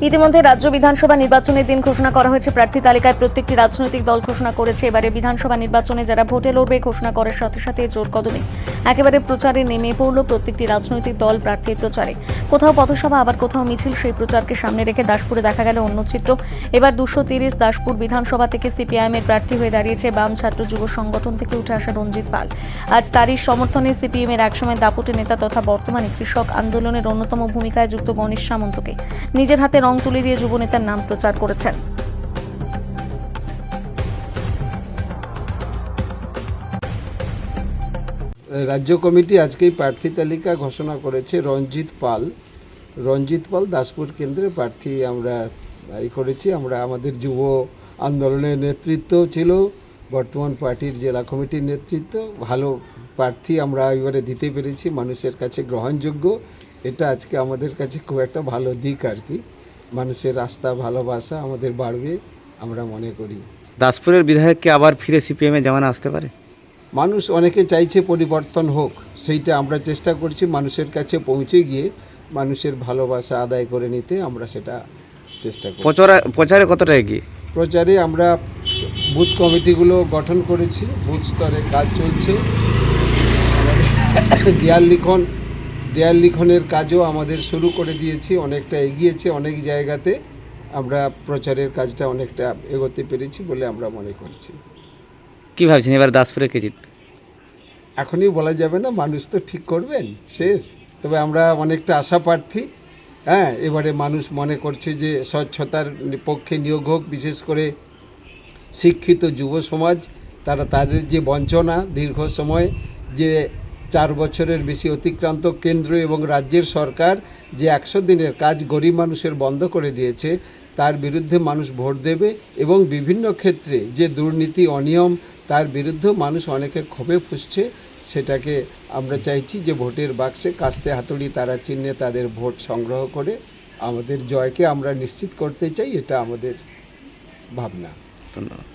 ইতিমধ্যে রাজ্য বিধানসভা নির্বাচনের দিন ঘোষণা করা হয়েছে। প্রার্থী তালিকায় প্রত্যেকটি রাজনৈতিক দল ঘোষণা করেছে। এবারে বিধানসভা নির্বাচনে যারা ভোটে লড়বে ঘোষণা করার সাথে সাথে জোর কদমে একেবারে প্রচারে নেমে পড়ল প্রত্যেকটি রাজনৈতিক দল প্রার্থীর প্রচারে। কোথাও পথসভা, আবার কোথাও মিছিল। সেই প্রচারকে সামনে রেখে দাসপুরে দেখা গেল অন্য চিত্র। এবার 230 দাসপুর বিধানসভা থেকে সিপিআইএম এর প্রার্থী হয়ে দাঁড়িয়েছে বাম ছাত্র যুব সংগঠন থেকে উঠে আসা রঞ্জিত পাল। আজ তারই সমর্থনে সিপিএম এর একসময় দাপুটে নেতা তথা বর্তমানে কৃষক আন্দোলনের অন্যতম ভূমিকায় যুক্ত গণেশ সামন্তকে নিজের হাতে রং তুলে দিয়ে যুবনেতার নাম প্রচার করেছেন। রাজ্য কমিটি আজকেই প্রার্থী তালিকা ঘোষণা করেছে। রঞ্জিত পাল দাসপুর কেন্দ্রের প্রার্থী আমরা করেছি। আমরা আমাদের যুব আন্দোলনের নেতৃত্ব ছিল, বর্তমান পার্টির জেলা কমিটির নেতৃত্ব, ভালো প্রার্থী আমরা এবারে দিতে পেরেছি, মানুষের কাছে গ্রহণযোগ্য। এটা আজকে আমাদের কাছে খুব একটা ভালো দিক আর কি। মানুষের আস্থা ভালোবাসা আমাদের বাড়বে আমরা মনে করি। দাসপুরের বিধায়ককে আবার ফিরে সিপিএমে জামানা আসতে পারে? মানুষ অনেকে চাইছে পরিবর্তন হোক, সেইটা আমরা চেষ্টা করছি মানুষের কাছে পৌঁছে গিয়ে মানুষের ভালোবাসা আদায় করে নিতে। আমরা সেটা চেষ্টা করি। প্রচারে কতটা এগিয়ে? প্রচারে আমরা বুথ কমিটিগুলো গঠন করেছি, বুথ স্তরে কাজ চলছে। আমাদের দেয়াল লিখনের কাজও আমাদের শুরু করে দিয়েছি, অনেকটা এগিয়েছে। অনেক জায়গাতে আমরা প্রচারের কাজটা অনেকটা এগোতে পেরেছি বলে আমরা মনে করছি। কী ভাবছেন এবার দাসপুরে কে জিতবে? এখনই বলা যাবে না, মানুষ তো ঠিক করবেন শেষ। তবে আমরা অনেকটা আশা প্রার্থী। এবারে মানুষ মনে করছে যে স্বচ্ছতার পক্ষে নিয়োগ হোক, বিশেষ করে শিক্ষিত যুব সমাজ। তাদের যে বঞ্চনা, দীর্ঘ সময় যে 4 বছরের বেশি অতিক্রান্ত কেন্দ্র এবং রাজ্যের সরকার যে 100 দিনের কাজ গরিব মানুষের বন্ধ করে দিয়েছে, তার বিরুদ্ধে মানুষ ভোট দেবে। এবং বিভিন্ন ক্ষেত্রে যে দুর্নীতি, অনিয়ম, তার বিরুদ্ধে মানুষ অনেকে ক্ষোভে ফুঁসছে। সেটাকে আমরা চাইছি যে ভোটের বাক্সে কাস্তে হাতুড়ি তারা চিহ্নে তাদের ভোট সংগ্রহ করে আমাদের জয়কে আমরা নিশ্চিত করতে চাই। এটা আমাদের ভাবনা। ধন্যবাদ।